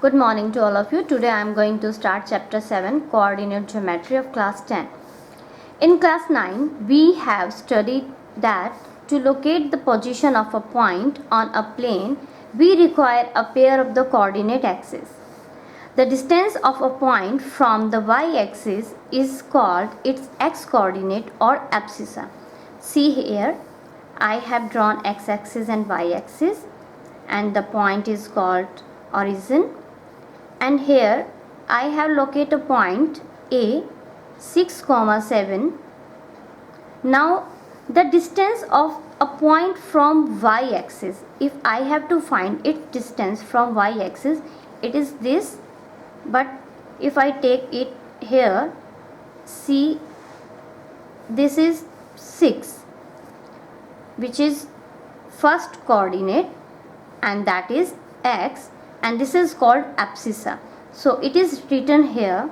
Good morning to all of you. Today I am going to start chapter 7, Coordinate Geometry of class 10. In class 9, we have studied that to locate the position of a point on a plane, we require a pair of the coordinate axes. The distance of a point from the y-axis is called its x-coordinate or abscissa. See here, I have drawn x-axis and y-axis, and the point is called origin. And here I have located a point A 6, 7. Now the distance of a point from y-axis, if I have to find its distance from y-axis, it is this. But if I take it here, see, this is 6, which is first coordinate, and that is x, and this is called abscissa. So it is written here,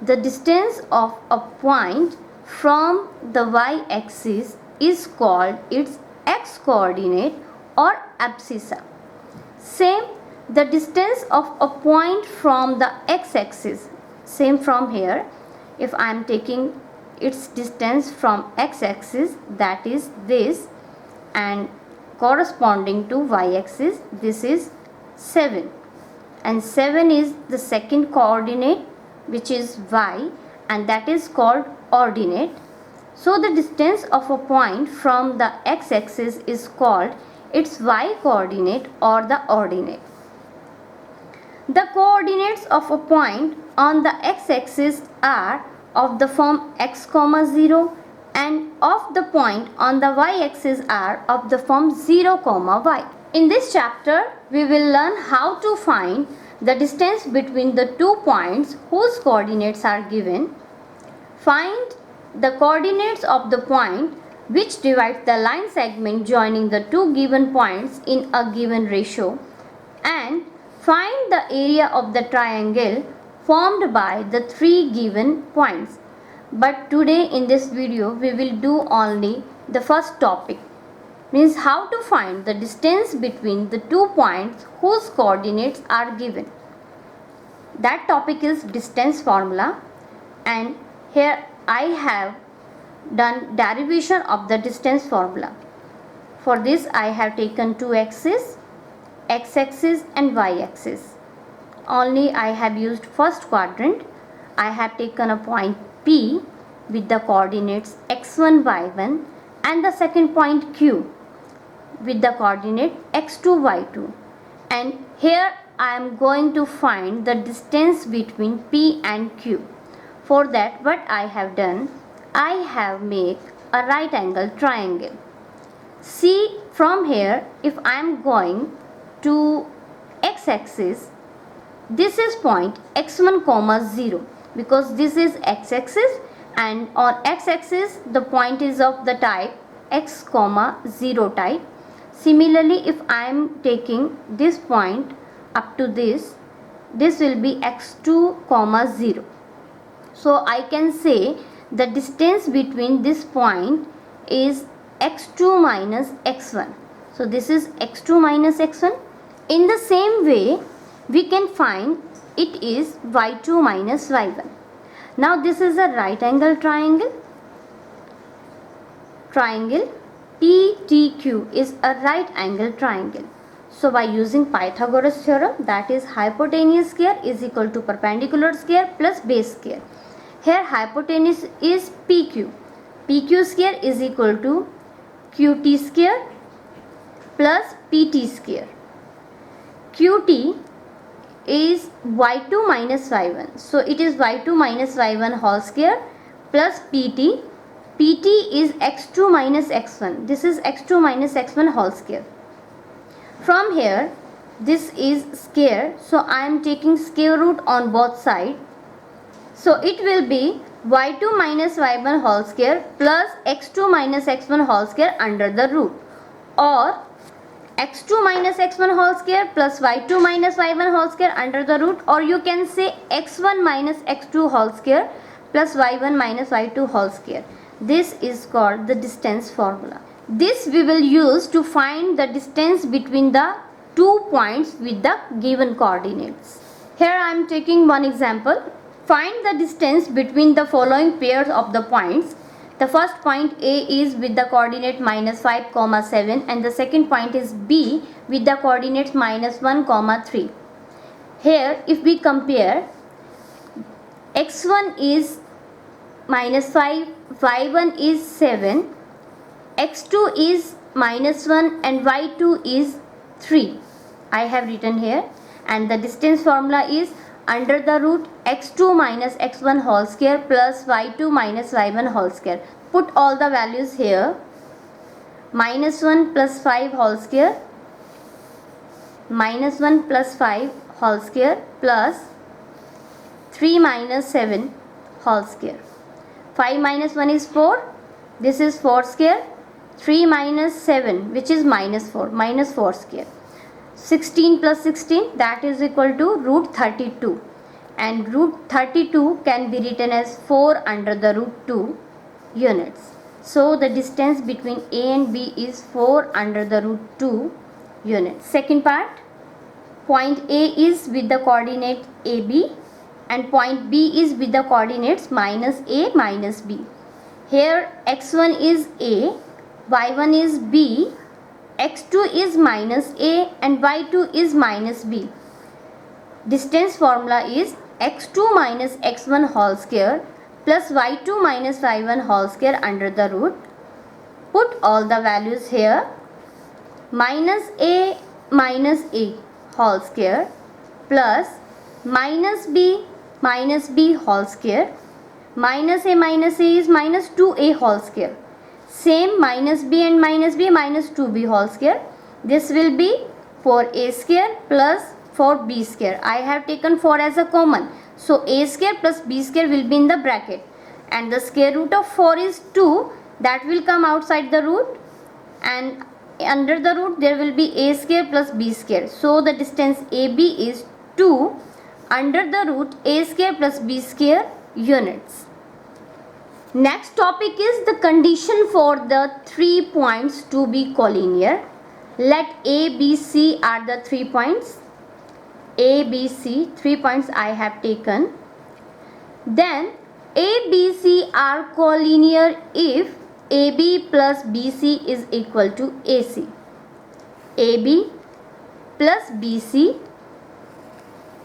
the distance of a point from the y-axis is called its x-coordinate or abscissa. Same, the distance of a point from the x-axis, same from here, if I am taking its distance from x-axis, that is this, and corresponding to y-axis, this is 7, and 7 is the second coordinate, which is y, and that is called ordinate. So the distance of a point from the x-axis is called its y-coordinate or the ordinate. The coordinates of a point on the x-axis are of the form x, 0, and of the point on the y-axis are of the form 0, y. In this chapter, we will learn how to find the distance between the 2 points whose coordinates are given, find the coordinates of the point which divides the line segment joining the 2 given points in a given ratio, and find the area of the triangle formed by the 3 given points. But today in this video, we will do only the first topic, means how to find the distance between the 2 points whose coordinates are given. That topic is distance formula, and here I have done derivation of the distance formula. For this I have taken 2 axes, x-axis and y-axis. Only I have used first quadrant. I have taken a point P with the coordinates x1, y1, and the second point Q with the coordinate x2, y2, and here I am going to find the distance between P and Q. For that, what I have done, I have made a right angle triangle. See, from here, if I am going to x-axis, this is point x1, 0, because this is x-axis, and on x-axis the point is of the type x, 0 type. Similarly, if I am taking this point up to this will be x2, 0. So I can say the distance between this point is x2 minus x1. So this is x2 minus x1. In the same way, we can find it is y2 minus y1. Now this is a right angle triangle. Triangle PTQ is a right angle triangle. So by using Pythagoras theorem, that is hypotenuse square is equal to perpendicular square plus base square. Here hypotenuse is PQ. PQ square is equal to QT square plus PT square. QT is y2 minus y1. So it is y2 minus y1 whole square plus PT. PT is x2 minus x1. This is x2 minus x1 whole square. From here, this is square. So I am taking square root on both sides. So it will be y2 minus y1 whole square plus x2 minus x1 whole square under the root, or x2 minus x1 whole square plus y2 minus y1 whole square under the root, or you can say x1 minus x2 whole square plus y1 minus y2 whole square. This is called the distance formula. This we will use to find the distance between the 2 points with the given coordinates. Here I am taking one example. Find the distance between the following pairs of the points. The first point A is with the coordinate minus 5, 7 and the second point is B with the coordinates minus 1, 3. Here if we compare, x1 is minus 5, y1 is 7, x2 is minus 1 and y2 is 3. I have written here, and the distance formula is under the root x2 minus x1 whole square plus y2 minus y1 whole square. Put all the values here. Minus 1 plus 5 whole square, minus 1 plus 5 whole square plus 3 minus 7 whole square. 5 minus 1 is 4. This is 4 square. 3 minus 7, which is minus 4, minus 4 square. 16 plus 16, that is equal to root 32, and root 32 can be written as 4 under the root 2 units. So the distance between A and B is 4 under the root 2 units. Second part, point A is with the coordinate AB and point B is with the coordinates minus A minus B. Here x1 is A, y1 is B, x2 is minus A and y2 is minus B. Distance formula is x2 minus x1 whole square plus y2 minus y1 whole square under the root. Put all the values here. Minus A whole square plus minus B whole square. Minus A is minus 2A whole square. Same minus B and minus B minus 2B whole square. This will be 4A square plus 4B square. I have taken 4 as a common. So A square plus B square will be in the bracket. And the square root of 4 is 2. That will come outside the root. And under the root there will be A square plus B square. So the distance AB is 2 under the root A square plus B square units. Next topic is the condition for the 3 points to be collinear. Let A, B, C are the 3 points. A, B, C, 3 points I have taken. Then A, B, C are collinear if AB plus BC is equal to AC. AB plus BC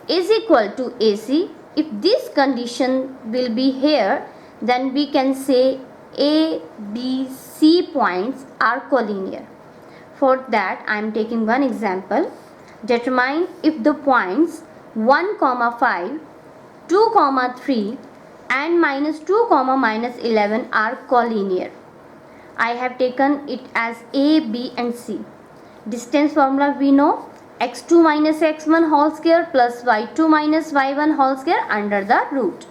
is equal to AC. If this condition will be here, then we can say A, B, C points are collinear. For that I am taking one example. Determine if the points 1, 5, 2, 3 and minus 2, minus 11 are collinear. I have taken it as A, B and C. Distance formula we know, x2 minus x1 whole square plus y2 minus y1 whole square under the root.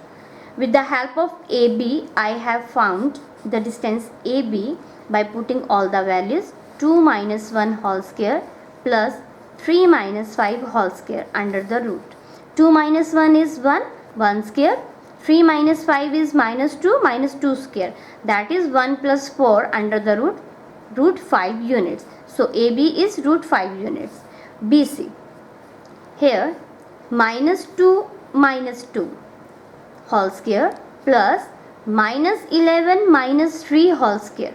With the help of AB, I have found the distance AB by putting all the values. 2 minus 1 whole square plus 3 minus 5 whole square under the root. 2 minus 1 is 1, 1 square. 3 minus 5 is minus 2 square. That is 1 plus 4 under the root 5 units. So AB is root 5 units. BC. Here minus 2 whole square plus minus 11 minus 3 whole square.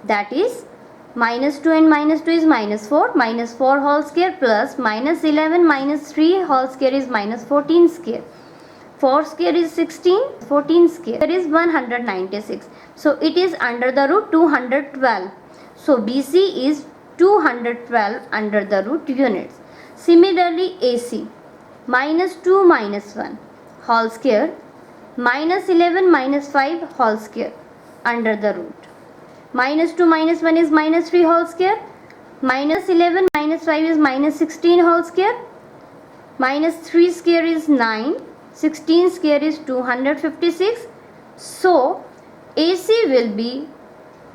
That is minus 2 and minus 2 is minus 4. Minus 4 whole square plus minus 11 minus 3 whole square is minus 14 square. 4 square is 16. 14 square is 196. So it is under the root 212. So BC is 212 under the root units. Similarly AC. Minus 2 minus 1 whole square minus 11 minus 5 whole square under the root. Minus 2 minus 1 is minus 3 whole square. Minus 11 minus 5 is minus 16 whole square. Minus 3 square is 9. 16 square is 256. So AC will be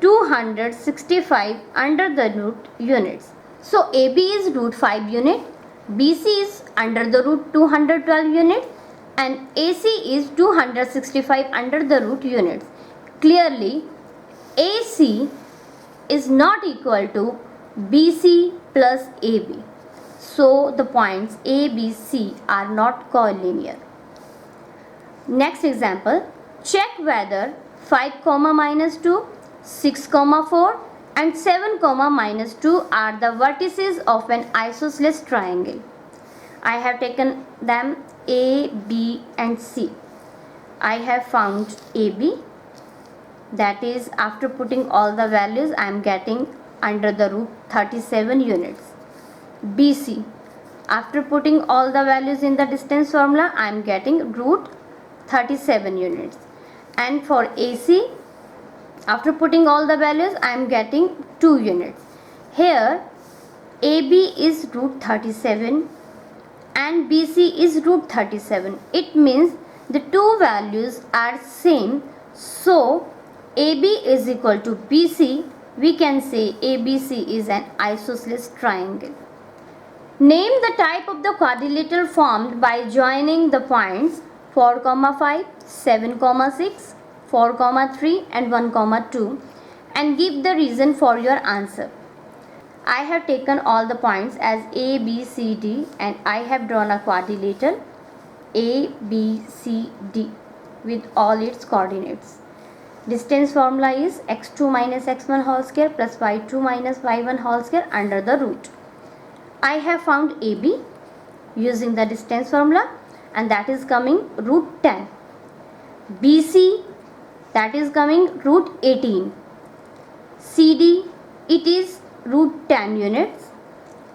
265 under the root units. So AB is root 5 unit. BC is under the root 212 units. And AC is 265 under the root units. Clearly, AC is not equal to BC plus AB. so the points A, B, C are not collinear. Next example, check whether 5 comma minus 2, 6 comma 4 and 7 comma minus 2 are the vertices of an isosceles triangle. I have taken them A, B and C. I have found AB, that is after putting all the values I am getting under the root 37 units. BC, after putting all the values in the distance formula I am getting root 37 units. And for AC, after putting all the values I am getting 2 units. Here AB is root 37 and BC is root 37. It means the two values are same, so AB is equal to BC. We can say ABC is an isosceles triangle. Name the type of the quadrilateral formed by joining the points 4, 5, 7, 6, 4, 3 and 1, 2 and give the reason for your answer. I have taken all the points as A, B, C, D and I have drawn a quadrilateral A, B, C, D with all its coordinates. Distance formula is x2 minus x1 whole square plus y2 minus y1 whole square under the root. I have found AB using the distance formula and that is coming root 10. BC, that is coming root 18. CD, it is root 10 units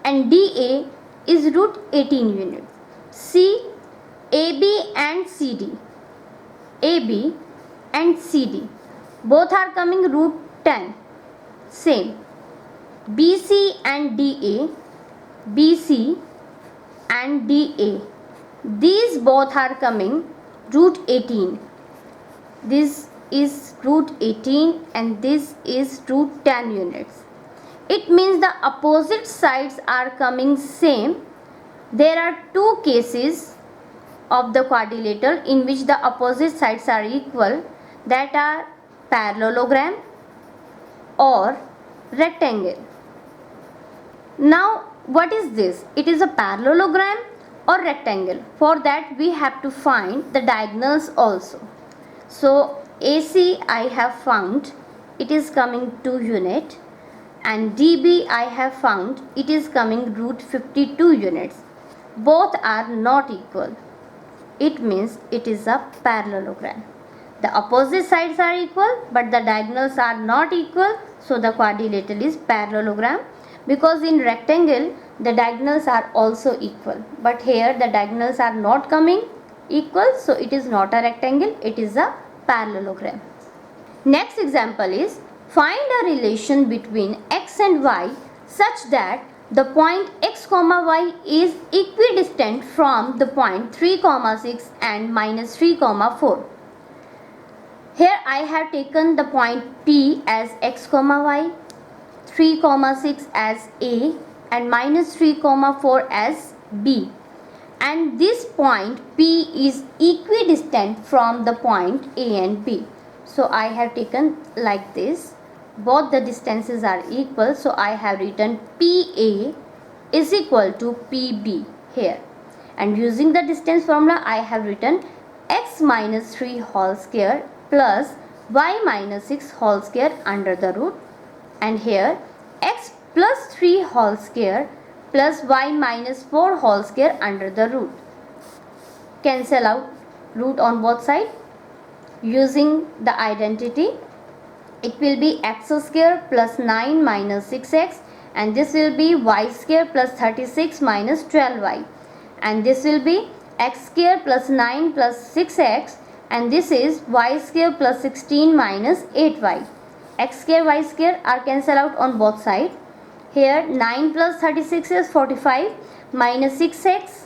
and DA is root 18 units. C, AB and CD, AB and CD both are coming root 10, same. BC and DA, BC and DA, these both are coming root 18. This is root 18 and this is root 10 units. It means the opposite sides are coming same. There are two cases of the quadrilateral in which the opposite sides are equal, that are parallelogram or rectangle. Now what is this? It is a parallelogram or rectangle. For that we have to find the diagonals also. So AC I have found it is coming 2 unit and DB I have found it is coming root 52 units. Both are not equal. It means it is a parallelogram. The opposite sides are equal but the diagonals are not equal, so the quadrilateral is parallelogram, because in rectangle the diagonals are also equal, but here the diagonals are not coming equal, so it is not a rectangle, it is a parallelogram. Next example is find a relation between x and y such that the point x, y is equidistant from the point 3, 6 and minus 3, 4. Here I have taken the point P as x, y, 3, 6 as A and minus 3, 4 as B. And this point P is equidistant from the point A and B. So I have taken like this. Both the distances are equal, so I have written PA is equal to PB here. And using the distance formula I have written x minus 3 whole square plus y minus 6 whole square under the root, and here x plus 3 whole square plus y minus 4 whole square under the root. Cancel out root on both sides. Using the identity, it will be x square plus 9 minus 6x, and this will be y square plus 36 minus 12y, and this will be x square plus 9 plus 6x, and this is y square plus 16 minus 8y. X square, y square are cancelled out on both sides. Here 9 plus 36 is 45 minus 6x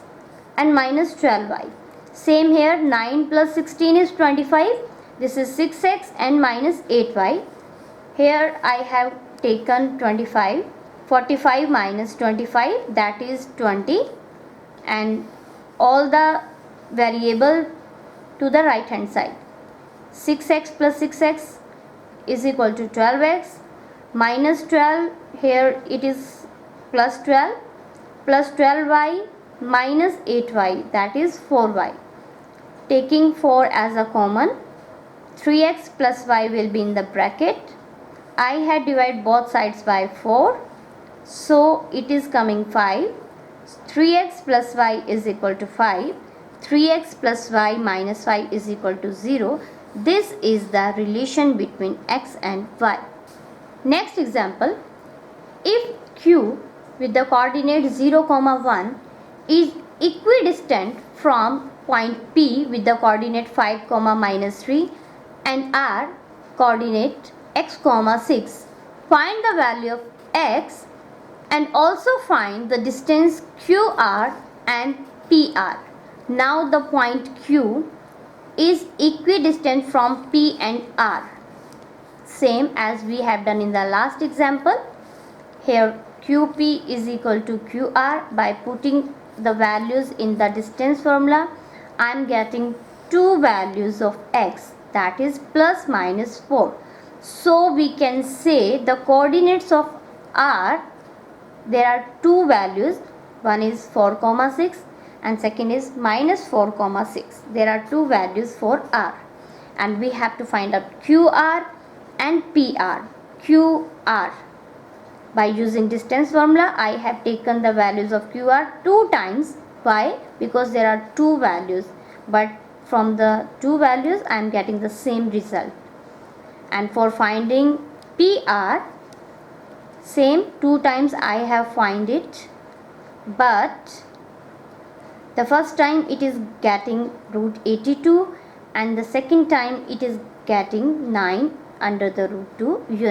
and minus 12y. Same here, 9 plus 16 is 25. This is 6x and minus 8y. Here I have taken 25. 45 minus 25, that is 20, and all the variable to the right hand side. 6x plus 6x is equal to 12x minus 12, here it is plus 12, plus 12y minus 8y, that is 4y. Taking 4 as a common, 3x plus y will be in the bracket. I had divided both sides by 4, so it is coming 5. 3x plus y is equal to 5. 3x plus y minus y is equal to 0. This is the relation between x and y. Next example, if q with the coordinate 0, 1 is equidistant from point P with the coordinate 5, minus 3 and R coordinate x, 6, find the value of x and also find the distance QR and PR. Now the point Q is equidistant from P and R. Same as we have done in the last example. Here QP is equal to QR. By putting the values in the distance formula, I am getting two values of x, that is plus minus 4. So we can say the coordinates of R, there are two values, one is 4, 6 and second is minus 4, 6. There are two values for R and we have to find out QR and PR. QR, by using distance formula, I have taken the values of QR 2 times. Why? Because there are two values, but from the two values I am getting the same result. And for finding PR, same 2 times I have find it, but the first time it is getting root 82 and the second time it is getting 9 under the root 2 unit.